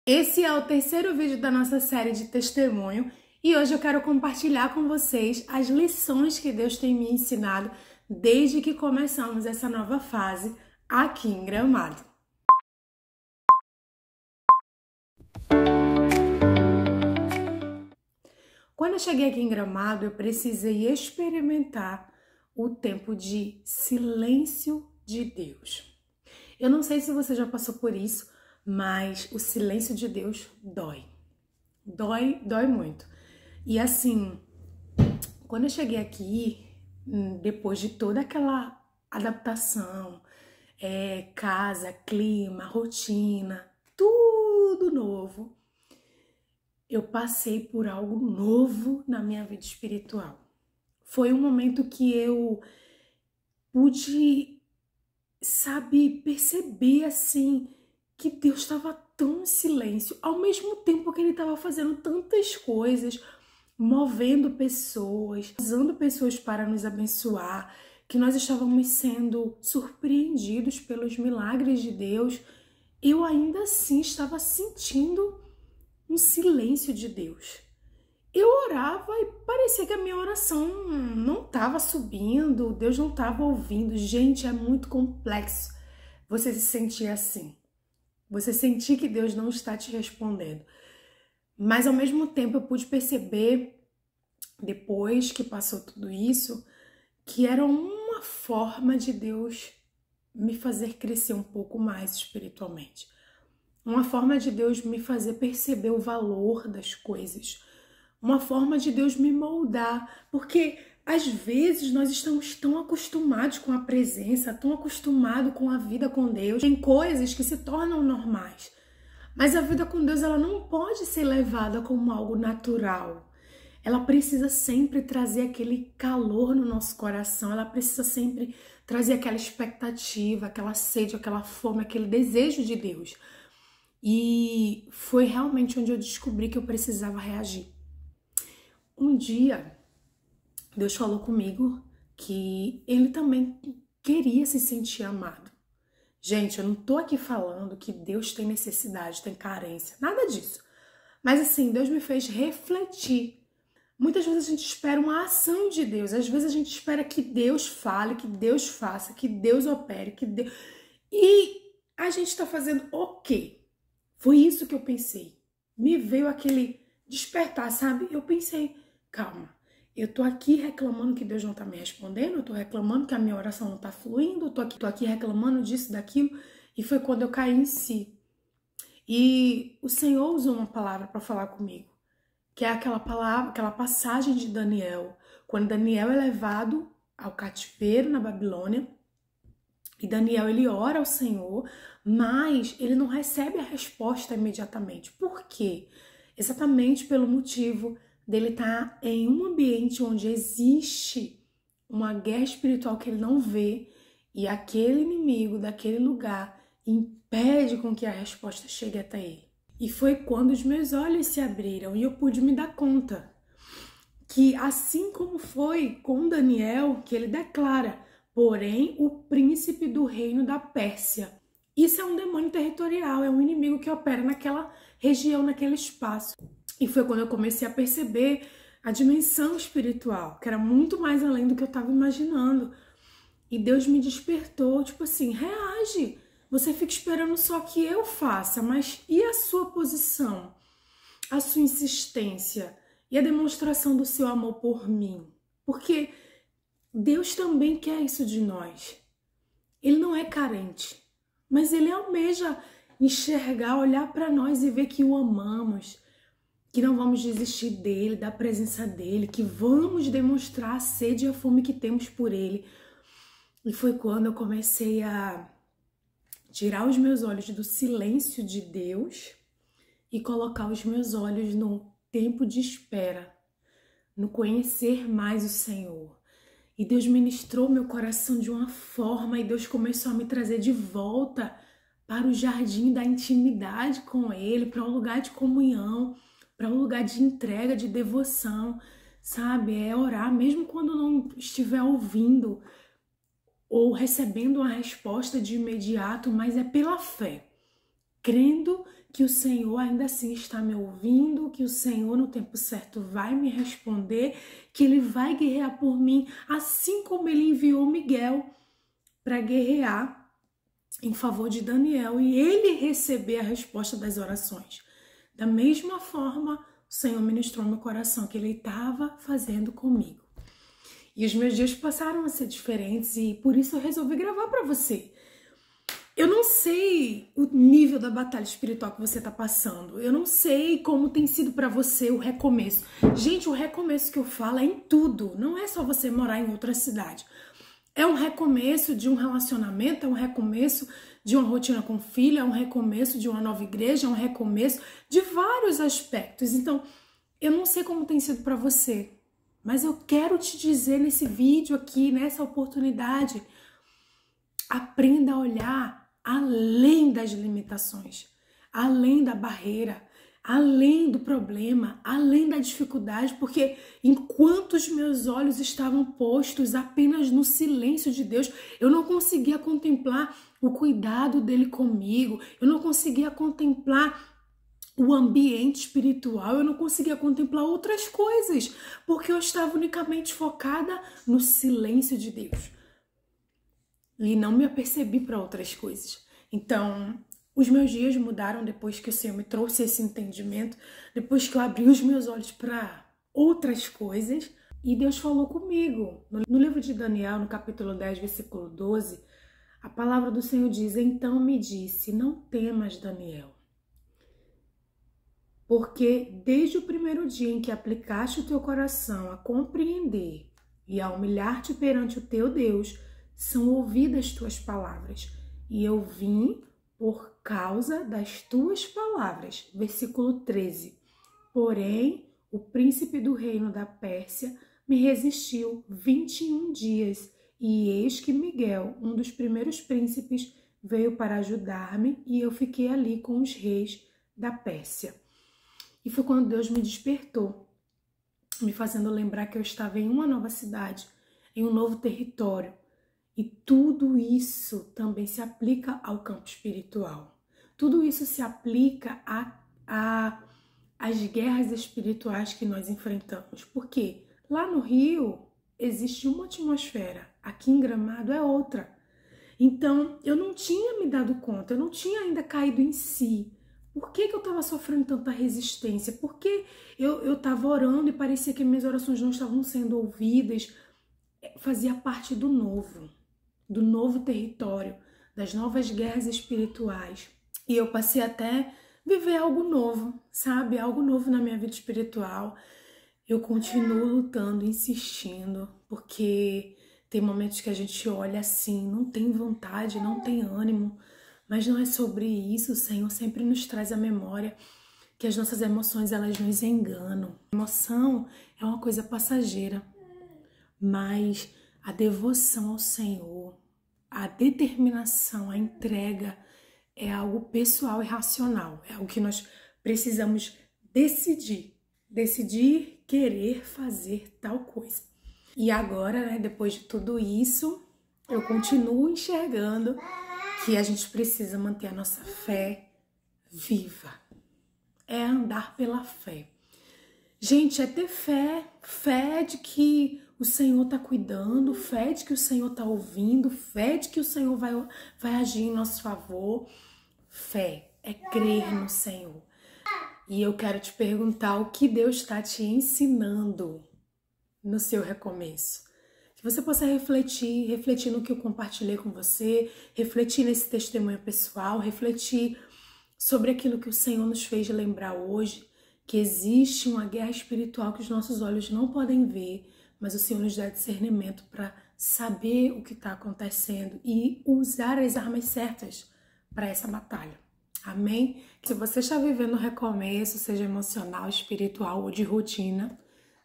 Esse é o terceiro vídeo da nossa série de testemunho e hoje eu quero compartilhar com vocês as lições que Deus tem me ensinado desde que começamos essa nova fase aqui em Gramado. Quando eu cheguei aqui em Gramado, eu precisei experimentar o tempo de silêncio de Deus. Eu não sei se você já passou por isso, mas o silêncio de Deus dói. Dói muito. E assim, quando eu cheguei aqui, depois de toda aquela adaptação, casa, clima, rotina, tudo novo, eu passei por algo novo na minha vida espiritual. Foi um momento que eu pude, perceber assim, que Deus estava tão em silêncio, ao mesmo tempo que Ele estava fazendo tantas coisas, movendo pessoas, usando pessoas para nos abençoar, que nós estávamos sendo surpreendidos pelos milagres de Deus. Eu ainda assim estava sentindo um silêncio de Deus. Eu orava e parecia que a minha oração não estava subindo, Deus não estava ouvindo. Gente, é muito complexo você se sentir assim. Você sentir que Deus não está te respondendo. Mas ao mesmo tempo eu pude perceber, depois que passou tudo isso, que era uma forma de Deus me fazer crescer um pouco mais espiritualmente. Uma forma de Deus me fazer perceber o valor das coisas. Uma forma de Deus me moldar. Porque às vezes nós estamos tão acostumados com a presença, tão acostumados com a vida com Deus. Tem coisas que se tornam normais. Mas a vida com Deus, ela não pode ser levada como algo natural. Ela precisa sempre trazer aquele calor no nosso coração. Ela precisa sempre trazer aquela expectativa, aquela sede, aquela fome, aquele desejo de Deus. E foi realmente onde eu descobri que eu precisava reagir. Um dia, Deus falou comigo que Ele também queria se sentir amado. Gente, eu não tô aqui falando que Deus tem necessidade, tem carência, nada disso. Mas assim, Deus me fez refletir. Muitas vezes a gente espera uma ação de Deus, às vezes a gente espera que Deus fale, que Deus faça, que Deus opere, que Deus... E a gente tá fazendo o quê? Foi isso que eu pensei. Me veio aquele despertar, sabe? Eu pensei, calma, eu tô aqui reclamando que Deus não tá me respondendo, eu tô reclamando que a minha oração não tá fluindo, eu tô aqui reclamando disso, daquilo. E foi quando eu caí em si. E o Senhor usou uma palavra para falar comigo, que é aquela palavra, aquela passagem de Daniel, quando Daniel é levado ao cativeiro na Babilônia. E Daniel, ele ora ao Senhor, mas ele não recebe a resposta imediatamente. Por quê? Exatamente pelo motivo dele estar em um ambiente onde existe uma guerra espiritual que ele não vê, e aquele inimigo daquele lugar impede com que a resposta chegue até ele. E foi quando os meus olhos se abriram e eu pude me dar conta que, assim como foi com Daniel, que ele declara: porém, o príncipe do reino da Pérsia. Isso é um demônio territorial, é um inimigo que opera naquela região, naquele espaço. E foi quando eu comecei a perceber a dimensão espiritual, que era muito mais além do que eu estava imaginando. E Deus me despertou, tipo assim, reage. Você fica esperando só que eu faça, mas e a sua posição? A sua insistência? E a demonstração do seu amor por mim? Porque Deus também quer isso de nós. Ele não é carente, mas Ele almeja enxergar, olhar para nós e ver que o amamos, que não vamos desistir dEle, da presença dEle, que vamos demonstrar a sede e a fome que temos por Ele. E foi quando eu comecei a tirar os meus olhos do silêncio de Deus e colocar os meus olhos no tempo de espera, no conhecer mais o Senhor. E Deus ministrou meu coração de uma forma e Deus começou a me trazer de volta para o jardim da intimidade com Ele, para um lugar de comunhão, para um lugar de entrega, de devoção, sabe? É orar mesmo quando não estiver ouvindo ou recebendo uma resposta de imediato, mas é pela fé, crendo que o Senhor ainda assim está me ouvindo, que o Senhor no tempo certo vai me responder, que Ele vai guerrear por mim, assim como Ele enviou Miguel para guerrear em favor de Daniel e ele receber a resposta das orações. Da mesma forma, o Senhor ministrou no meu coração que Ele estava fazendo comigo. E os meus dias passaram a ser diferentes e por isso eu resolvi gravar para você. Eu não sei o nível da batalha espiritual que você está passando. Eu não sei como tem sido para você o recomeço. Gente, o recomeço que eu falo é em tudo. Não é só você morar em outra cidade. É um recomeço de um relacionamento, é um recomeço de uma rotina com filho, é um recomeço de uma nova igreja, é um recomeço de vários aspectos. Então, eu não sei como tem sido para você, mas eu quero te dizer nesse vídeo aqui, nessa oportunidade, aprenda a olhar além das limitações, além da barreira, além do problema, além da dificuldade, porque enquanto os meus olhos estavam postos apenas no silêncio de Deus, eu não conseguia contemplar o cuidado dele comigo, eu não conseguia contemplar o ambiente espiritual, eu não conseguia contemplar outras coisas, porque eu estava unicamente focada no silêncio de Deus. E não me apercebi para outras coisas. Então, os meus dias mudaram depois que o Senhor me trouxe esse entendimento, depois que eu abri os meus olhos para outras coisas e Deus falou comigo. No livro de Daniel, no capítulo 10, versículo 12, a palavra do Senhor diz: então me disse, não temas, Daniel, porque desde o primeiro dia em que aplicaste o teu coração a compreender e a humilhar-te perante o teu Deus, são ouvidas tuas palavras, e eu vim por causa das tuas palavras. Versículo 13. Porém, o príncipe do reino da Pérsia me resistiu 21 dias, e eis que Miguel, um dos primeiros príncipes, veio para ajudar-me, e eu fiquei ali com os reis da Pérsia. E foi quando Deus me despertou, me fazendo lembrar que eu estava em uma nova cidade, em um novo território. E tudo isso também se aplica ao campo espiritual. Tudo isso se aplica às guerras espirituais que nós enfrentamos. Porque lá no Rio existe uma atmosfera, aqui em Gramado é outra. Então eu não tinha me dado conta, eu não tinha ainda caído em si. Por que eu estava sofrendo tanta resistência? Por que eu estava orando e parecia que minhas orações não estavam sendo ouvidas? Fazia parte do novo território, das novas guerras espirituais. E eu passei até viver algo novo, sabe? Algo novo na minha vida espiritual. Eu continuo lutando, insistindo, porque tem momentos que a gente olha assim, não tem vontade, não tem ânimo, mas não é sobre isso. O Senhor sempre nos traz a memória que as nossas emoções, elas nos enganam. A emoção é uma coisa passageira, mas a devoção ao Senhor, a determinação, a entrega é algo pessoal e racional. É algo que nós precisamos decidir. Decidir querer fazer tal coisa. E agora, né, depois de tudo isso, eu continuo enxergando que a gente precisa manter a nossa fé viva. É andar pela fé. Gente, é ter fé. Fé de que o Senhor está cuidando, fé de que o Senhor está ouvindo, fé de que o Senhor vai agir em nosso favor. Fé é crer no Senhor. E eu quero te perguntar o que Deus está te ensinando no seu recomeço. Que você possa refletir no que eu compartilhei com você, refletir nesse testemunho pessoal, refletir sobre aquilo que o Senhor nos fez lembrar hoje, que existe uma guerra espiritual que os nossos olhos não podem ver, mas o Senhor nos dá discernimento para saber o que está acontecendo e usar as armas certas para essa batalha. Amém? Se você está vivendo um recomeço, seja emocional, espiritual ou de rotina,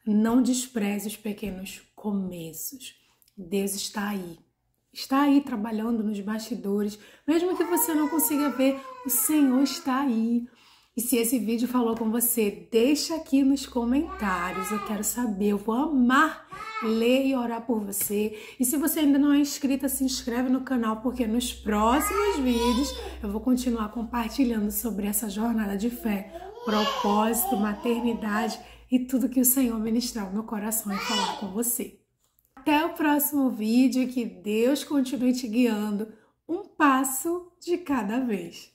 não despreze os pequenos começos. Deus está aí trabalhando nos bastidores. Mesmo que você não consiga ver, o Senhor está aí. E se esse vídeo falou com você, deixa aqui nos comentários, eu quero saber, eu vou amar ler e orar por você. E se você ainda não é inscrita, se inscreve no canal, porque nos próximos vídeos eu vou continuar compartilhando sobre essa jornada de fé, propósito, maternidade e tudo que o Senhor ministrar no meu coração e falar com você. Até o próximo vídeo, que Deus continue te guiando um passo de cada vez.